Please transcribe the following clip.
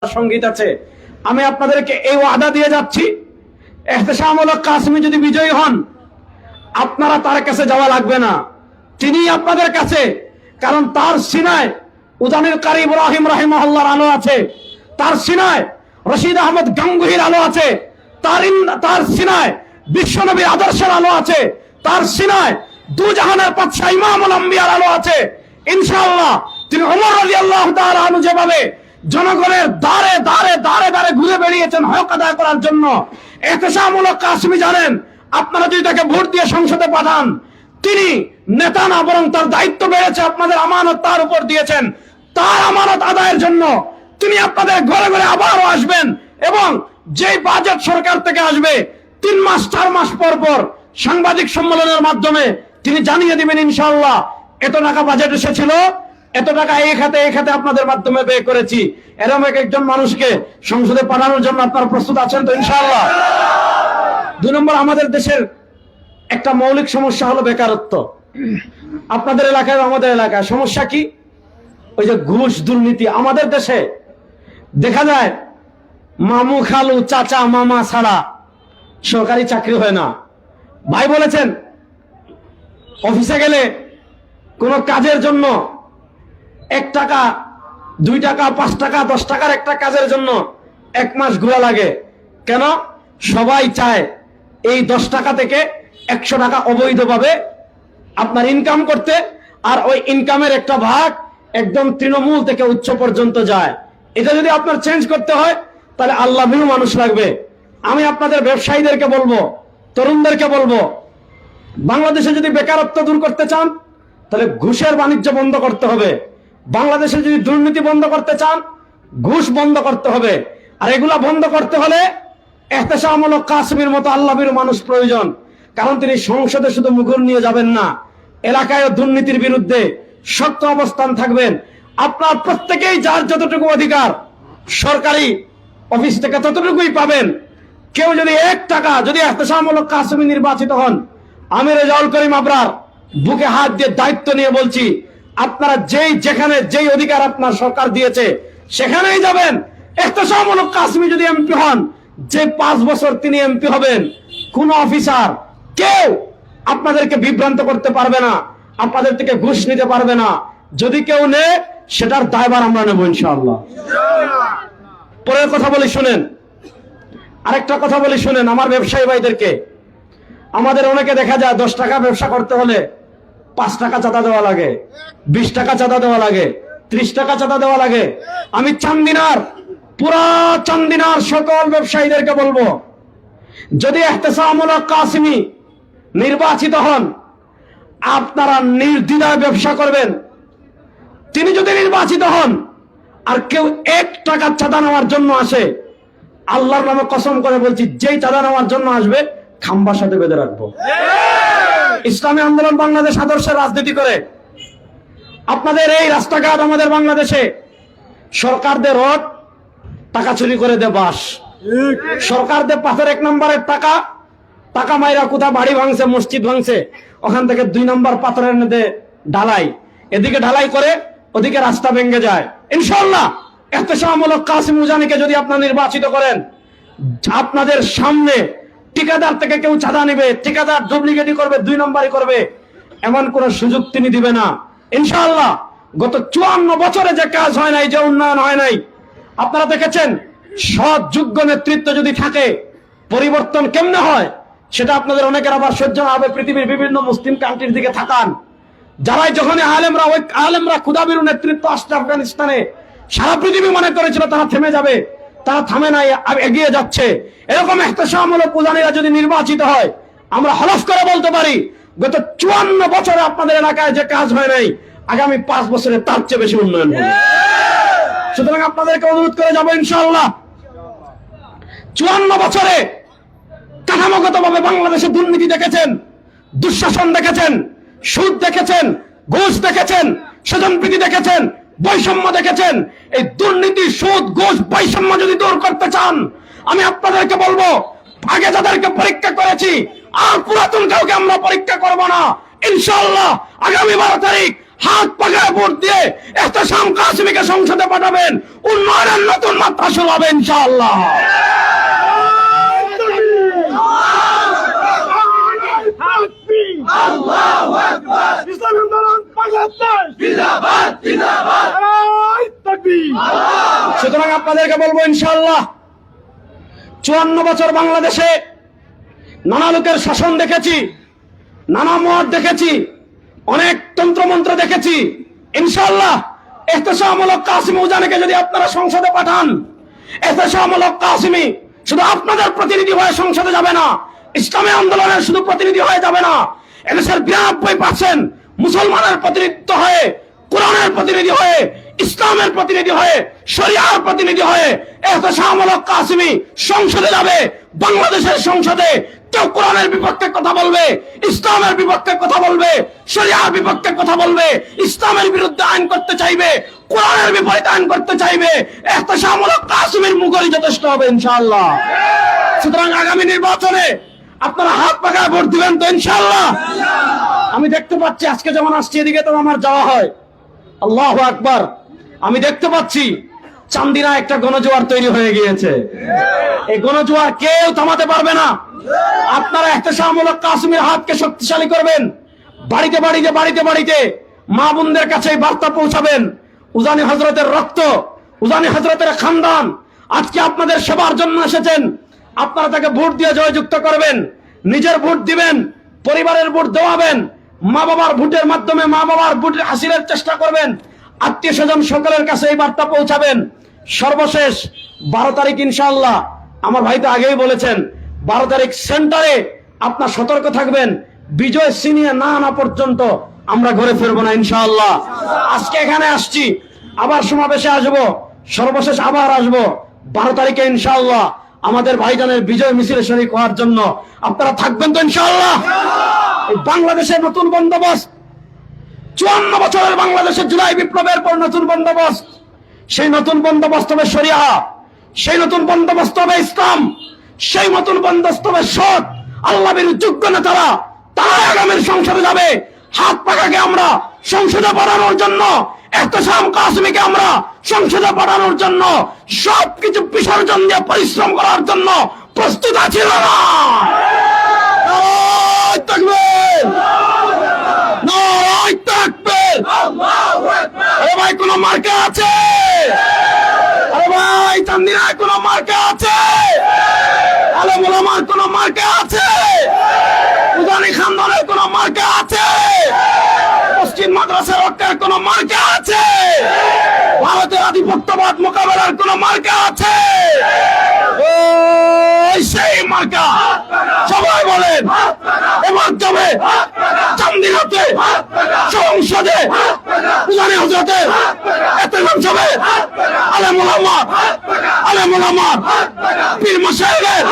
সঙ্গীত আছে। আমি আপনাদেরকে এই ওয়াদা দিয়ে যাচ্ছি, ইহতেশামুল কাসেমী যদি বিজয়ী হন, আপনারা তার কাছে যাওয়া লাগবে না, তিনি আপনাদের কাছে। কারণ তার সিনায় উজানিল কারি ইব্রাহিম রাহিমাহুল্লাহর আলো আছে, তার সিনায় রশিদ আহমদ গাঙ্গুহির আলো আছে, তার সিনায় বিশ্বনবীর আদর্শের আলো আছে, তার সিনায় দুজাহানের বাদশা ইমামুল আম্বিয়ার আলো আছে। ইনশাআল্লাহ তিনি ওমর রাদিয়াল্লাহু তাআলা আনহু যেভাবে জনগণের দ্বারে দ্বারে দ্বারে দ্বারে ঘুরে বেরিয়েছেন হক আদায় করার জন্য, ইহতেশামুল কাসেমী জানেন আপনারা যদি তাকে ভোট দিয়ে সংসদে পাঠান, তিনি নেতা না বরং তার দায়িত্ব বেড়েছে, আপনাদের আমানত তার উপর দিয়েছেন, তার আমানত আদায়ের জন্য তিনি আপনাদের ঘরে ঘরে আবারও আসবেন। এবং যে বাজেট সরকার থেকে আসবে 3 মাস 4 মাস পর পর সাংবাদিক সম্মেলনের মাধ্যমে তিনি জানিয়ে দিবেন ইনশাআল্লাহ এত টাকা বাজেট এসেছিল, এত টাকা এই খাতে আপনাদের মাধ্যমে ব্যয় করেছি। এরকম একজন মানুষকে সংসদে পাঠানোর জন্য আপনারা প্রস্তুত আছেন তো ইনশাআল্লাহ? 2 নম্বর, আমাদের দেশের একটা মৌলিক সমস্যা হলো বেকারত্ব। আপনাদের এলাকায় আমাদের এলাকায় সমস্যা কি? ওই যে ঘুষ দুর্নীতি। আমাদের দেশে দেখা যায় মামু খালু চাচা মামা ছাড়া সরকারি চাকরি হয় না। ভাই বলেছেন অফিসে গেলে কোন কাজের জন্য 1 টাকা 2 টাকা 5 টাকা 10 টাকার একটা কাজের জন্য 1 মাস ঘোরা লাগে। কেন? সবাই চায় এই 10 টাকা থেকে 100 টাকা অবৈধভাবে আপনার ইনকাম করতে, আর ওই ইনকামের একটা ভাগ একদম তৃণমূল থেকে উচ্চ পর্যন্ত যায়। এটা যদি আপনার চেঞ্জ করতে হয় তাহলে আল্লাহ ভীরু মানুষ লাগবে। আমি আপনাদের ব্যবসায়ীদেরকে বলবো, তরুণদেরকে বলবো, বাংলাদেশে যদি বেকারত্ব দূর করতে চান তাহলে ঘুষের বাণিজ্য বন্ধ করতে হবে। বাংলাদেশে যদি দুর্নীতি বন্ধ করতে চান ঘুষ বন্ধ করতে হবে। আর এগুলা বন্ধ করতে হলে ইহতেশামুল কাসেমীর মতো আল্লাহভীরু মানুষ প্রয়োজন। কারণ তিনি সংসদে শুধু মুখর নিয়ে যাবেন না, এলাকায় দুর্নীতির বিরুদ্ধে শক্ত অবস্থান থাকবেন। আপনার প্রত্যেকেই যার যতটুকু অধিকার সরকারি অফিস থেকে ততটুকুই পাবেন। কেউ যদি 1 টাকা যদি ইহতেশামুল কাসেমী নির্বাচিত হন, আমি রেজাউল করিম আবরার বুকে হাত দিয়ে দায়িত্ব নিয়ে বলছি, আপনারা যেখানে যেই অধিকার আপনার সরকার দিয়েছে সেখানেই যাবেন। ইহতেশামুল কাসেমী যদি এমপি হন, যে 5 বছর তিনি এমপি হবেন, কোন অফিসার কেউ আপনাদেরকে বিভ্রান্ত করতে পারবে না, আপনাদের থেকে ঘুষ নিতে পারবে না। যদি কেউ নেয় সেটার দায়ভার আমরা নেব ইনশাআল্লাহ। পরের কথা বলি শুনেন, আরেকটা কথা বলি শুনেন আমার ব্যবসায়ী ভাইদেরকে। আমাদের অনেকে দেখা যায় 10 টাকা ব্যবসা করতে হলে 5 টাকা চাঁদা দেওয়া লাগে, 20 টাকা চাঁদা দেওয়া লাগে, 30 টাকা চাঁদা দেওয়া লাগে। আমি চান্দিনার পুরা চান্দিনার সকল ব্যবসায়ীদেরকে বলবো, যদি ইহতেশামুল কাসেমী নির্বাচিত হন আপনারা নির্দ্বিধায় ব্যবসা করবেন। তিনি যদি নির্বাচিত হন আর কেউ 1 টাকা চাঁদা নেওয়ার জন্য আসে, আল্লাহর নামে কসম করে বলছি যেই চাঁদা নেওয়ার জন্য আসবে খাম্বার সাথে বেঁধে রাখবো। ইসলামী আন্দোলন বাংলাদেশ আদর্শের রাজনীতি করে আপনাদের এই রাস্তাঘাট আমাদের বাংলাদেশে সরকারদের রড টাকা চুরি করে দে বাস, সরকারদের পাথর 1 নম্বরের টাকা মাইরা কোথা বাড়ি ভাঙছে মসজিদ ভাঙছে, ওখান থেকে 2 নম্বর পাথরের মধ্যে ঢালাই, এদিকে ঢালাই করে ওদিকে রাস্তা ভেঙে যায়। ইনশাআল্লাহ ইহতেশামুল কাসেমী উজানিকে যদি আপনারা নির্বাচিত করেন, আপনাদের সামনে ঠিকাদার থেকে কেউ চাঁদা নেবে, ঠিকাদার ডুপ্লিকেটই করবে, 2 নম্বরই করবে, এমন কোন সুযোগ তিনি দিবে না ইনশাআল্লাহ। গত 54 বছরে যে কাজ হয় নাই, যে উন্নয়ন হয় নাই, আপনারা দেখেছেন। সৎ যোগ্য নেতৃত্ব যদি থাকে পরিবর্তন কেমনে হয় সেটা আপনাদের অনেকের আবার সহ্য হবে। পৃথিবীর বিভিন্ন মুসলিম কান্ট্রির দিকে তাকান, যারাই যখন আলেমরা খুদাবিরু নেতৃত্ব আসছে আফগানিস্তানে, সারা পৃথিবী মনে করেছিল তারা থেমে যাবে, তারা থামে নাই, এগিয়ে যাচ্ছে। এরকম ইহতেশামুল উজানিরা যদি নির্বাচিত হয়, আমরা হলফ করে বলতে পারি গত 54 বছরে আপনাদের এলাকায় যে কাজ হয় নাই, আগামী 5 বছরে তার চেয়ে বেশি উন্নয়ন হবে। সুতরাং আপনাদেরকে অনুরোধ করে যাবো ইনশাআল্লাহ, 54 বছরে কাঠামোগতভাবে বাংলাদেশে দুর্নীতি দেখেছেন, দুঃশাসন দেখেছেন, সুদ দেখেছেন, ঘুষ দেখেছেন, স্বজনপ্রীতি দেখেছেন, বৈষম্য দেখেছেন। এই দুর্নীতি, সুদ, ঘুষ, বৈষম্য যদি দূর করতে চান, আমি আপনাদেরকে বলবো আগে যাদেরকে পরীক্ষা করেছি আর পুরাতন কাউকে আমরা পরীক্ষা করব না ইনশাআল্লাহ। আগামী 12 তারিখ হাত পাখায় ভোট দিয়ে এহতেশাম কাসেমীকে সংসদে পাঠাবেন, উন্নয়নের নতুন মাত্রা শুরু হবে ইনশাআল্লাহ। আল্লাহু আকবার। ইসলামী আন্দোলন বাংলাদেশ জিন্দাবাদ জিন্দাবাদ। নারায়ে তাকবীর। সুতরাং আপনাদেরকে বলবো ইনশাআল্লাহ, 54 বছর বাংলাদেশে নানা লোকের শাসন দেখেছি, নানা মত দেখেছি, অনেক তন্ত্রমন্ত্র দেখেছি। ইনশাআল্লাহ এহতেশামূলক কাসেমী উজানিকে যদি আপনারা সংসদে পাঠান, এহতেশামূলক কাসেমী শুধু আপনাদের প্রতিনিধি হয়ে সংসদে যাবে না, ইসলামী আন্দোলনের শুধু প্রতিনিধি হয়ে যাবে না, এদেশের 92% মুসলমানের প্রতিনিধিত্ব হয়ে, কোরআনের প্রতিনিধি হয়ে, ইসলামের প্রতিনিধি হয়ে, শরিয়ার প্রতিনিধি হয়ে এহতেশামূলক কাসেমী সংসদে যাবে। বাংলাদেশের সংসদে কেউ কোরআনের বিপক্ষে কথা বলবে, ইসলামের বিপক্ষে কথা বলবে, শরিয়ার বিপক্ষে কথা বলবে, ইসলামের বিরুদ্ধে আইন করতে চাইবে, কোরআনের বিপরীতে আইন করতে চাইবে, এহতেশামূলক কাসেমীর মুখরই যথেষ্ট হবে ইনশাআল্লাহ। সুতরাং আগামী নির্বাচনে আপনারা হাত পাখায় ভোট দিবেন তো ইনশাআল্লাহ। আমি দেখতে পাচ্ছি আজকে যেমন আসছি, এদিকে তো আমার যাওয়া হয়, আল্লাহু আকবার। আমি দেখতে পাচ্ছি চান্দিনা একটা গণজোয়ার তৈরি হয়ে গিয়েছে। এই গণজোয়ার কেউ থামাতে পারবে না। আপনারা এহতেশামূলক কাসেমীর হাতকে শক্তিশালী করবেন, বাড়িতে বাড়িতে বাড়িতে বাড়িতে মা বোনদের কাছে এই বার্তা পৌঁছাবেন। উজানি হযরতের রক্ত, উজানি হযরতের খানদান আজকে আপনাদের সেবার জন্য এসেছেন। আপনারা তাকে ভোট দিয়ে জয়যুক্ত করবেন, নিজের ভোট দিবেন, পরিবারের ভোট দেওয়াবেন, মা বাবার ভোটের মাধ্যমে মা বাবার ভোট হাসিলের চেষ্টা করবেন, আত্মীয় স্বজন সকলের কাছে এই বার্তা পৌঁছাবেন। সর্বশেষ 12 তারিখ ইনশাআল্লাহ, আমার ভাই তো আগেই বলেছেন, 12 তারিখ সেন্টারে আপনার সতর্ক থাকবেন। বিজয় ছিনিয়ে না আনা পর্যন্ত আমরা ঘরে ফিরবো না ইনশাআল্লাহ। আজকে এখানে আসছি, আবার সমাবেশে আসবো, সর্বশেষ আবার আসবো 12 তারিখে ইনশাআল্লাহ আমাদের ভাইজানের বিজয় মিছিলে শরীক হওয়ার জন্য। আপনারা থাকবেন তো ইনশাআল্লাহ। এই বাংলাদেশের নতুন বন্দোবস্ত, 54 বছরের বাংলাদেশের জুলাই বিপ্লবের পর নতুন বন্দোবস্ত, সেই নতুন বন্দোবস্ত হবে শরিয়া, সেই নতুন বন্দোবস্ত হবে ইসলাম, সেই নতুন বন্দোবস্ত হবে সৎ আল্লাহর যোগ্য নেতারা, তারা আগামীর সংসদে যাবে। হাত পাখাকে আমরা সংসদে পাঠানোর জন্য, এহতেশাম কাসেমীকে আমরা সংসদে পাঠানোর জন্য, সবকিছু বিসর্জন দিয়ে পরিশ্রম করার জন্য প্রস্তুত আছি না? নারায়ে তাকবীর, নারায়ে তাকবীর। আরে ভাই কোন মার্কা আছে? আরে ভাই চান্দিনায় কোন মার্কা আছে? আলেম ওলামার কোন মার্কা আছে? উজানি খানদানের কোন মার্কা আছে? পশ্চিম মাদ্রাসার রক্তের কোন মার্কা আছে? ভারতের আধিপত্যবাদ মোকাবেলার কোন মার্কা আছে? ওই সেই মার্কা। সবাই বলেন এবার যাবে চান্দিনাতে সংসদে উজানি হযরতের এহতেশাম সবে আলেম ওলামা পীর মাশায়েখের